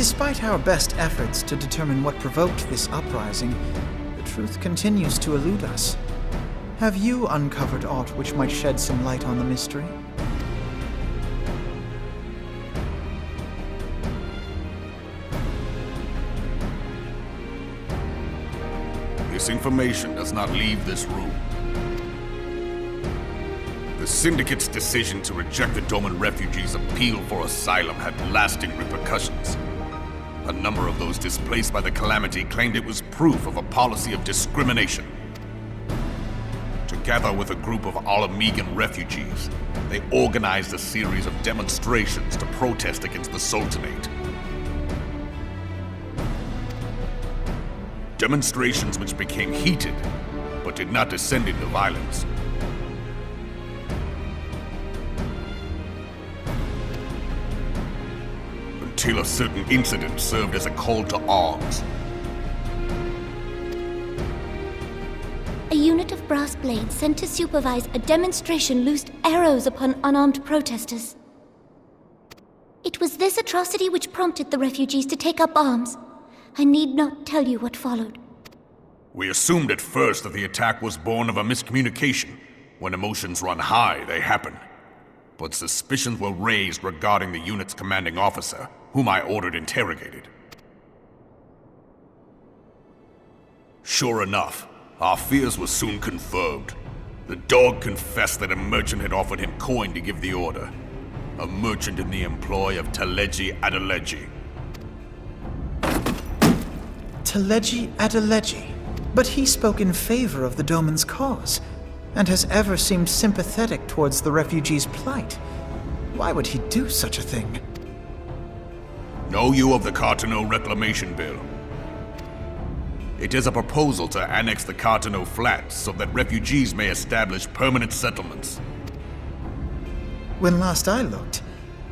Despite our best efforts to determine what provoked this uprising, the truth continues to elude us. Have you uncovered aught which might shed some light on the mystery? This information does not leave this room. The Syndicate's decision to reject the Doman refugees' appeal for asylum had lasting repercussions. A number of those displaced by the calamity claimed it was proof of a policy of discrimination. Together with a group of Alamegan refugees, they organized a series of demonstrations to protest against the Sultanate. Demonstrations which became heated, but did not descend into violence. Until a certain incident served as a call to arms. A unit of brass blades sent to supervise a demonstration loosed arrows upon unarmed protesters. It was this atrocity which prompted the refugees to take up arms. I need not tell you what followed. We assumed at first that the attack was born of a miscommunication. When emotions run high, they happen. But suspicions were raised regarding the unit's commanding officer, whom I ordered interrogated. Sure enough, our fears were soon confirmed. The dog confessed that a merchant had offered him coin to give the order. A merchant in the employ of Teleji Adeleji. Teleji Adeleji. But he spoke in favor of the Doman's cause, and has ever seemed sympathetic towards the refugees' plight. Why would he do such a thing? Know you of the Cartano Reclamation Bill? It is a proposal to annex the Cartano Flats so that refugees may establish permanent settlements. When last I looked,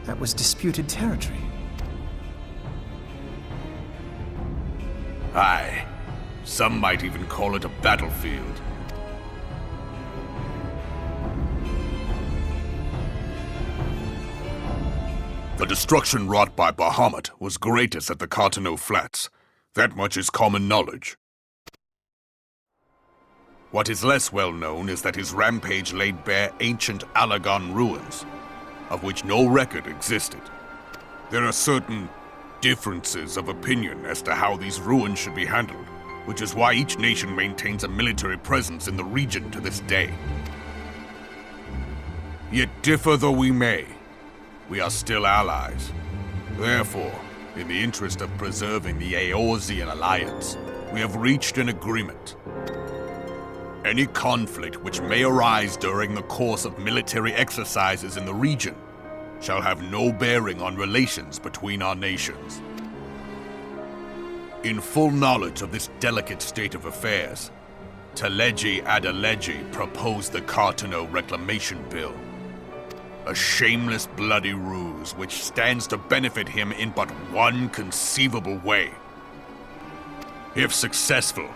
that was disputed territory. Aye. Some might even call it a battlefield. The destruction wrought by Bahamut was greatest at the Cartano Flats. That much is common knowledge. What is less well known is that his rampage laid bare ancient Alagon ruins, of which no record existed. There are certain differences of opinion as to how these ruins should be handled, which is why each nation maintains a military presence in the region to this day. Yet differ though we may, we are still allies. Therefore, in the interest of preserving the Eorzean alliance, we have reached an agreement. Any conflict which may arise during the course of military exercises in the region shall have no bearing on relations between our nations. In full knowledge of this delicate state of affairs, Teleji Adeleji proposed the Cartano Reclamation Bill. A shameless bloody ruse which stands to benefit him in but one conceivable way. If successful,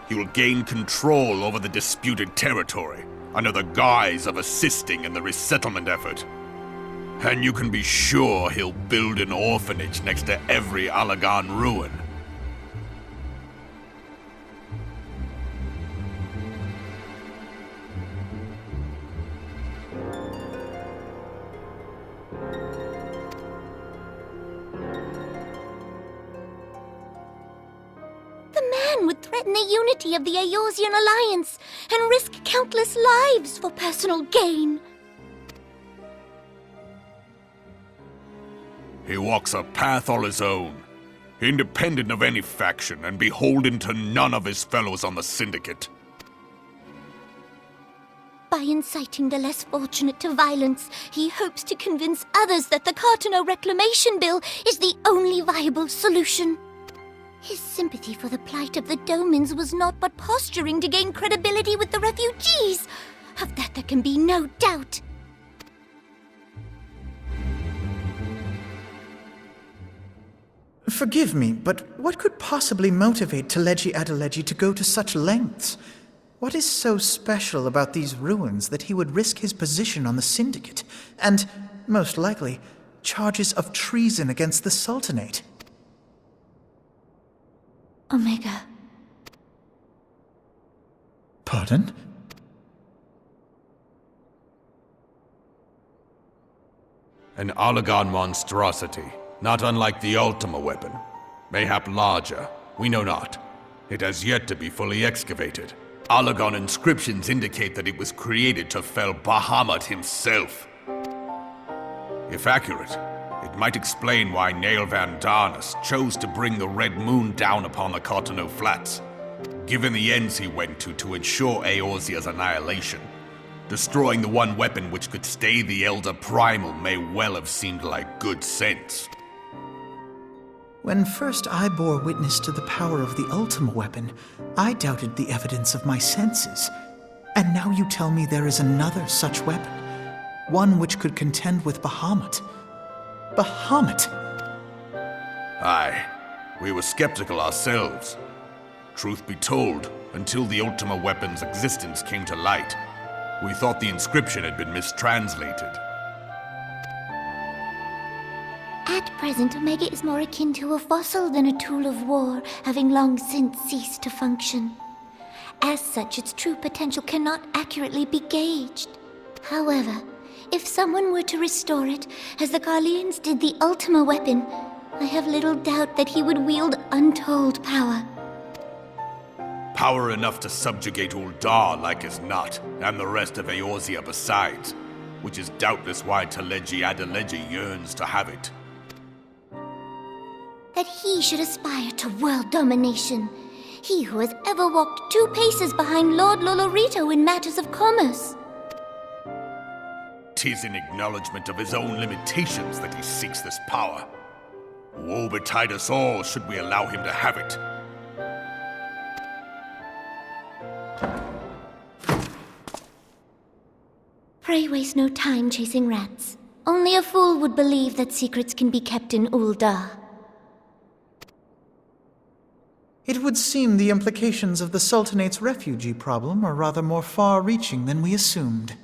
he will gain control over the disputed territory under the guise of assisting in the resettlement effort. And you can be sure he'll build an orphanage next to every Alagon ruin. Would threaten the unity of the Eorzean alliance and risk countless lives for personal gain. He walks a path all his own, independent of any faction and beholden to none of his fellows on the Syndicate. By inciting the less fortunate to violence, he hopes to convince others that the Cartano Reclamation Bill is the only viable solution. His sympathy for the plight of the Domans was not but posturing to gain credibility with the refugees. Of that there can be no doubt. Forgive me, but what could possibly motivate Teleji Adeleji to go to such lengths? What is so special about these ruins that he would risk his position on the Syndicate, and, most likely, charges of treason against the Sultanate? Omega. Pardon? An Allagan monstrosity, not unlike the Ultima weapon. Mayhap larger, we know not. It has yet to be fully excavated. Allagan inscriptions indicate that it was created to fell Bahamut himself. If accurate, it might explain why Nail Van Darnus chose to bring the Red Moon down upon the Cartano Flats, given the ends he went to ensure Eorzea's annihilation. Destroying the one weapon which could stay the Elder Primal may well have seemed like good sense. When first I bore witness to the power of the Ultima weapon, I doubted the evidence of my senses. And now you tell me there is another such weapon, one which could contend with Bahamut. Bahamut! Aye, we were skeptical ourselves. Truth be told, until the Ultima weapon's existence came to light, we thought the inscription had been mistranslated. At present, Omega is more akin to a fossil than a tool of war, having long since ceased to function. As such, its true potential cannot accurately be gauged. However, if someone were to restore it, as the Garleans did the Ultima weapon, I have little doubt that he would wield untold power. Power enough to subjugate Uldar like as not, and the rest of Eorzea besides, which is doubtless why Teleji Adeleji yearns to have it. That he should aspire to world domination. He who has ever walked 2 paces behind Lord Lolorito in matters of commerce. 'Tis in acknowledgement of his own limitations that he seeks this power. Woe betide us all should we allow him to have it. Pray waste no time chasing rats. Only a fool would believe that secrets can be kept in Uldar. It would seem the implications of the Sultanate's refugee problem are rather more far-reaching than we assumed.